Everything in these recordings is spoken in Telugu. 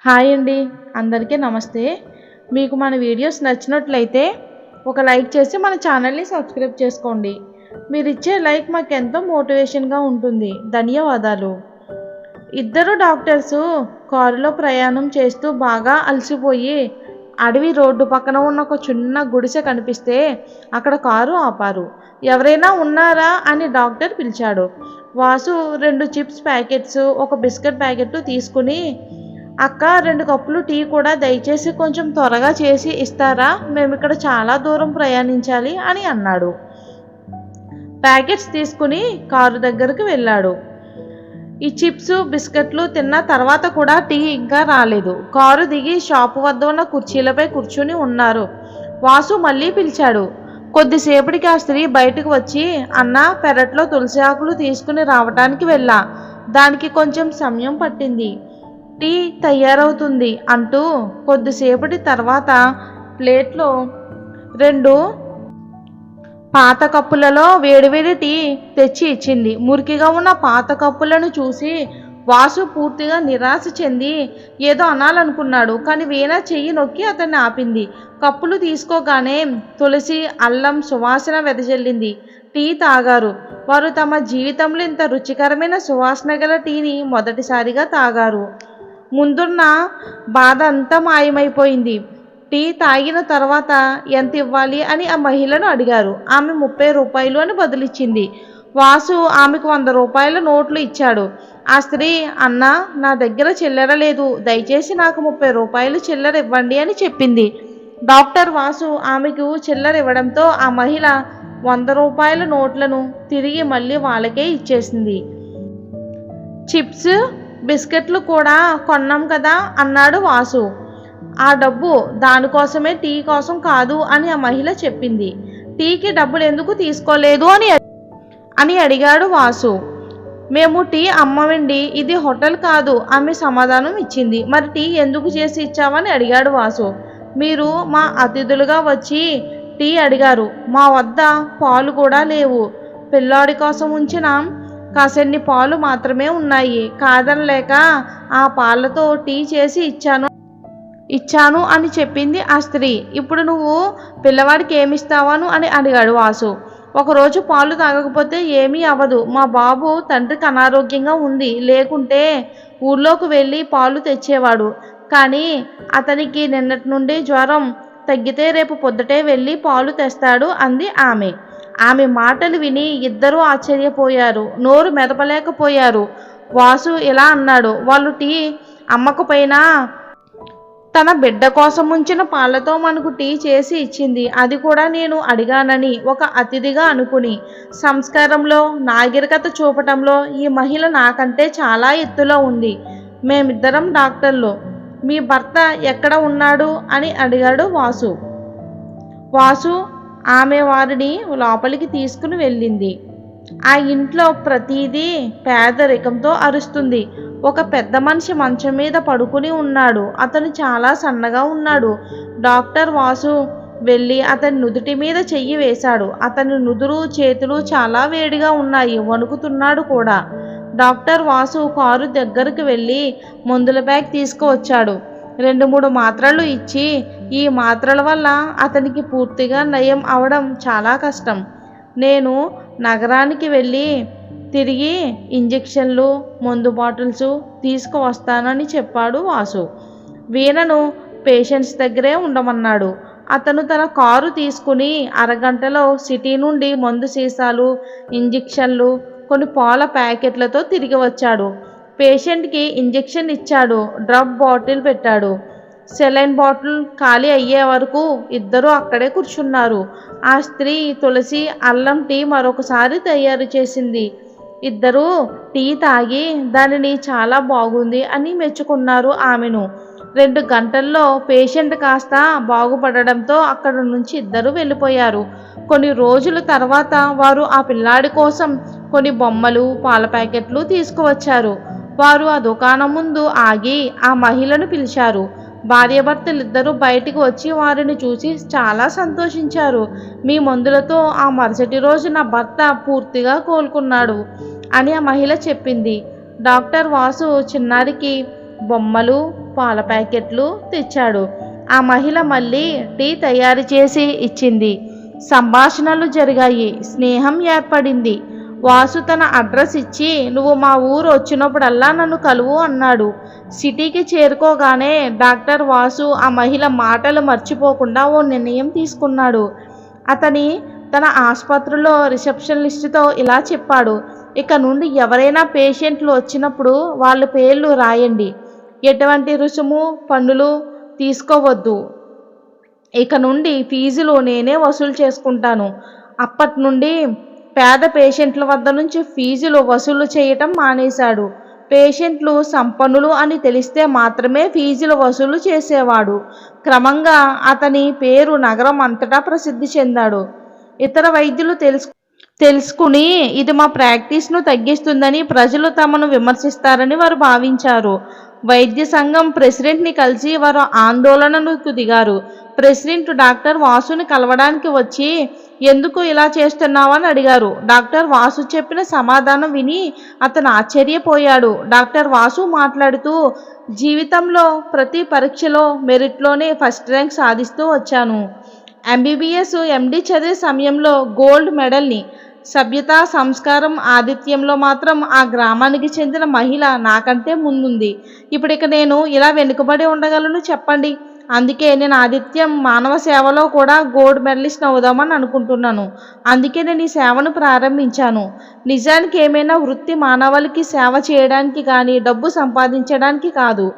హాయ్ అండి, అందరికీ నమస్తే. మీకు మన వీడియోస్ నచ్చినట్లయితే ఒక లైక్ చేసి మన ఛానల్ని సబ్స్క్రైబ్ చేసుకోండి. మీరు ఇచ్చే లైక్ మాకు ఎంతో మోటివేషన్గా ఉంటుంది. ధన్యవాదాలు. ఇద్దరు డాక్టర్సు కారులో ప్రయాణం చేస్తూ బాగా అలసిపోయి అడవి రోడ్డు పక్కన ఉన్న ఒక చిన్న గుడిసె కనిపిస్తే అక్కడ కారు ఆపారు. ఎవరైనా ఉన్నారా అని డాక్టర్ పిలిచాడు. వాసు 2 చిప్స్ ప్యాకెట్స్, ఒక బిస్కెట్ ప్యాకెట్ తీసుకుని, అక్క 2 కప్పులు టీ కూడా దయచేసి కొంచెం త్వరగా చేసి ఇస్తారా, మేము ఇక్కడ చాలా దూరం ప్రయాణించాలి అని అన్నాడు. ప్యాకెట్స్ తీసుకుని కారు దగ్గరకు వెళ్ళాడు. ఈ చిప్స్ బిస్కెట్లు తిన్న తర్వాత కూడా టీ ఇంకా రాలేదు. కారు దిగి షాపు వద్ద ఉన్న కుర్చీలపై కూర్చుని ఉన్నారు. వాసు మళ్ళీ పిలిచాడు. కొద్దిసేపటికి ఆ స్త్రీ బయటకు వచ్చి, అన్న, పెరట్లో తులసి ఆకులు తీసుకుని రావటానికి వెళ్ళా, దానికి కొంచెం సమయం పట్టింది, టీ తయారవుతుంది అంటూ కొద్దిసేపటి తర్వాత ప్లేట్లో 2 పాత కప్పులలో వేడివేడి టీ తెచ్చి ఇచ్చింది. మురికిగా ఉన్న పాత కప్పులను చూసి వాసు పూర్తిగా నిరాశ చెంది ఏదో అనాలనుకున్నాడు. కానీ వీణ చెయ్యి నొక్కి అతన్ని ఆపింది. కప్పులు తీసుకోగానే తులసి, అల్లం సువాసన వెదజల్లింది. టీ తాగారు. వారు తమ జీవితంలో ఇంత రుచికరమైన సువాసన గల టీని మొదటిసారిగా తాగారు. ముందున్న బాధ అంతా మాయమైపోయింది. టీ తాగిన తర్వాత ఎంత ఇవ్వాలి అని ఆ మహిళను అడిగారు. ఆమె 30 రూపాయలు అని బదులిచ్చింది. వాసు ఆమెకు 100 రూపాయల నోట్లు ఇచ్చాడు. ఆ స్త్రీ, అన్న, నా దగ్గర చిల్లర లేదు, దయచేసి నాకు 30 రూపాయలు చిల్లర ఇవ్వండి అని చెప్పింది. డాక్టర్ వాసు ఆమెకు చిల్లర ఇవ్వడంతో ఆ మహిళ 100 రూపాయల నోట్లను తిరిగి మళ్ళీ వాళ్ళకే ఇచ్చేసింది. చిప్స్ బిస్కెట్లు కూడా కొన్నాం కదా అన్నాడు వాసు. ఆ డబ్బు దానికోసమే, టీ కోసం కాదు అని ఆ మహిళ చెప్పింది. టీకి డబ్బులు ఎందుకు తీసుకోలేదు అని అడిగాడు వాసు. మేము టీ అమ్మవండి, ఇది హోటల్ కాదు, ఆమె సమాధానం ఇచ్చింది. మరి టీ ఎందుకు చేసి ఇచ్చావని అడిగాడు వాసు. మీరు మా అతిథులుగా వచ్చి టీ అడిగారు, మా వద్ద పాలు కూడా లేవు, పిల్లాడి కోసం ఉంచిన కాసెన్ని పాలు మాత్రమే ఉన్నాయి, కాదనలేక ఆ పాలతో టీ చేసి ఇచ్చాను అని చెప్పింది ఆ స్త్రీ. ఇప్పుడు నువ్వు పిల్లవాడికి ఏమిస్తావాను అని అడిగాడు వాసు. ఒకరోజు పాలు తాగకపోతే ఏమీ అవ్వదు, మా బాబు తండ్రికి అనారోగ్యంగా ఉంది, లేకుంటే ఊళ్ళోకి వెళ్ళి పాలు తెచ్చేవాడు, కానీ అతనికి నిన్నటి నుండి జ్వరం తగ్గితే రేపు పొద్దుటే వెళ్ళి పాలు తెస్తాడు అంది ఆమె. ఆమె మాటలు విని ఇద్దరూ ఆశ్చర్యపోయారు, నోరు మెదపలేకపోయారు. వాసు ఇలా అన్నాడు, వాళ్ళు టీ అమ్మకపోయినా తన బిడ్డ కోసం ఉంచిన పాలతో మనకు టీ చేసి ఇచ్చింది, అది కూడా నేను అడిగానని ఒక అతిథిగా అనుకుని. సంస్కారంలో నాగరికత చూపటంలో ఈ మహిళ నాకంటే చాలా ఎత్తులో ఉంది. మేమిద్దరం డాక్టర్లు, మీ భర్త ఎక్కడ ఉన్నాడు అని అడిగాడు వాసు. వాసు ఆమె వారిని లోపలికి తీసుకుని వెళ్ళింది. ఆ ఇంట్లో ప్రతిదీ పేదరికంతో అరుస్తుంది. ఒక పెద్ద మనిషి మంచం మీద పడుకుని ఉన్నాడు. అతను చాలా సన్నగా ఉన్నాడు. డాక్టర్ వాసు వెళ్ళి అతని నుదుటి మీద చెయ్యి వేశాడు. అతని నుదురు, చేతులు చాలా వేడిగా ఉన్నాయి, వణుకుతున్నాడు కూడా. డాక్టర్ వాసు కారు దగ్గరకు వెళ్ళి మందుల బ్యాగ్ తీసుకువచ్చాడు. 2-3 మాత్రలు ఇచ్చి, ఈ మాత్రల వల్ల అతనికి పూర్తిగా నయం అవడం చాలా కష్టం, నేను నగరానికి వెళ్ళి తిరిగి ఇంజెక్షన్లు, మందు బాటిల్స్ తీసుకువస్తానని చెప్పాడు వాసు. వీణను పేషెంట్స్ దగ్గరే ఉండమన్నాడు. అతను తన కారు తీసుకుని అరగంటలో సిటీ నుండి మందు సీసాలు, ఇంజెక్షన్లు, కొన్ని పాల ప్యాకెట్లతో తిరిగి వచ్చాడు. పేషెంట్కి ఇంజెక్షన్ ఇచ్చాడు, డ్రాప్ బాటిల్ పెట్టాడు. సెలైన్ బాటిల్ ఖాళీ అయ్యే వరకు ఇద్దరూ అక్కడే కూర్చున్నారు. ఆ స్త్రీ తులసి, అల్లం టీ మరొకసారి తయారు చేసింది. ఇద్దరూ టీ తాగి దానిని చాలా బాగుంది అని మెచ్చుకున్నారు ఆమెను. 2 గంటల్లో పేషెంట్ కాస్త బాగుపడడంతో అక్కడ నుంచి ఇద్దరు వెళ్ళిపోయారు. కొన్ని రోజుల తర్వాత వారు ఆ పిల్లాడి కోసం కొన్ని బొమ్మలు, పాల ప్యాకెట్లు తీసుకువచ్చారు. వారు ఆ దుకాణం ముందు ఆగి ఆ మహిళను పిలిచారు. భార్యాభర్తలిద్దరూ బయటికి వచ్చి వారిని చూసి చాలా సంతోషించారు. మీ మందులతో ఆ మరుసటి రోజు నా భర్త పూర్తిగా కోలుకున్నాడు అని ఆ మహిళ చెప్పింది. డాక్టర్ వాసు చిన్నారికి బొమ్మలు, పాల ప్యాకెట్లు తెచ్చాడు. ఆ మహిళ మళ్ళీ టీ తయారు చేసి ఇచ్చింది. సంభాషణలు జరిగాయి. స్నేహం ఏర్పడింది. వాసు తన అడ్రస్ ఇచ్చి నువ్వు మా ఊరు వచ్చినప్పుడల్లా నన్ను కలువు అన్నాడు. సిటీకి చేరుకోగానే డాక్టర్ వాసు ఆ మహిళ మాటలు మర్చిపోకుండా ఓ నిర్ణయం తీసుకున్నాడు. తన ఆసుపత్రిలో రిసెప్షనిస్ట్తో ఇలా చెప్పాడు. ఇక నుండి ఎవరైనా పేషెంట్లు వచ్చినప్పుడు వాళ్ళ పేర్లు రాయండి. ఎటువంటి రుసుము పన్నులు తీసుకోవద్దు. ఇక నుండి ఫీజులు నేనే వసూలు చేసుకుంటాను. అప్పటి నుండి పేద పేషెంట్ల వద్ద నుంచి ఫీజులు వసూలు చేయటం మానేశాడు. పేషెంట్లు సంపన్నులు అని తెలిస్తే మాత్రమే ఫీజులు వసూలు చేసేవాడు. క్రమంగా అతని పేరు నగరం అంతటా ప్రసిద్ధి చెందాడు. ఇతర వైద్యులు తెలుసుకుని ఇది మా ప్రాక్టీస్ను తగ్గిస్తుందని ప్రజలు తమను విమర్శిస్తారని వారు భావించారు. వైద్య సంఘం ప్రెసిడెంట్ని కలిసి వారు ఆందోళనకు దిగారు. ప్రెసిడెంట్ డాక్టర్ వాసుని కలవడానికి వచ్చి ఎందుకు ఇలా చేస్తున్నావని అడిగారు. డాక్టర్ వాసు చెప్పిన సమాధానం విని అతను ఆశ్చర్యపోయాడు. డాక్టర్ వాసు మాట్లాడుతూ, జీవితంలో ప్రతి పరీక్షలో మెరిట్లోనే ఫస్ట్ ర్యాంక్ సాధిస్తూ వచ్చాను. ఎంబీబీఎస్ ఎండి చదివే సమయంలో గోల్డ్ మెడల్ని, సభ్యత సంస్కారం ఆతిథ్యంలో మాత్రం ఆ గ్రామానికి చెందిన మహిళ నాకంటే ముందుంది. ఇక నేను ఇలా వెనుకబడి ఉండగలను చెప్పండి. అందుకే నేను ఆతిథ్యం మానవ సేవలో కూడా గోల్డ్ మెడలిస్ట్ అవుదామని అనుకుంటున్నాను. అందుకే నేను ఈ సేవను ప్రారంభించాను. నిజానికి ఏమైనా వృత్తి మానవాళికి సేవ చేయడానికి కానీ డబ్బు సంపాదించడానికి కాదు.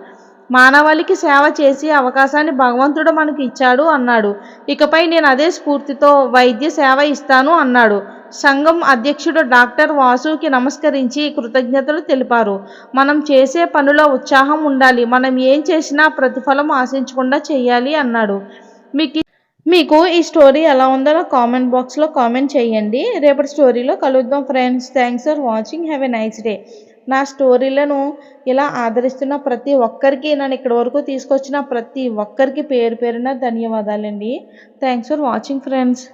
మానవాళికి సేవ చేసే అవకాశాన్ని భగవంతుడు మనకి ఇచ్చాడు అన్నాడు. ఇకపై నేను అదే స్ఫూర్తితో వైద్య సేవ ఇస్తాను అన్నాడు. సంఘం అధ్యక్షుడు డాక్టర్ వాసుకి నమస్కరించి కృతజ్ఞతలు తెలిపారు. మనం చేసే పనిలో ఉత్సాహం ఉండాలి. మనం ఏం చేసినా ప్రతిఫలం ఆశించకుండా చేయాలి అన్నాడు. మీకు ఈ స్టోరీ ఎలా ఉందో నా కామెంట్ బాక్స్లో కామెంట్ చేయండి. రేపటి స్టోరీలో కలుద్దాం friends. Thanks for watching. Have a nice day. నా స్టోరీలను ఇలా ఆదరిస్తున్న ప్రతి ఒక్కరికి, నన్ను ఇక్కడి వరకు తీసుకొచ్చిన ప్రతి ఒక్కరికి పేరు పేరున ధన్యవాదాలండి. Thanks for watching friends.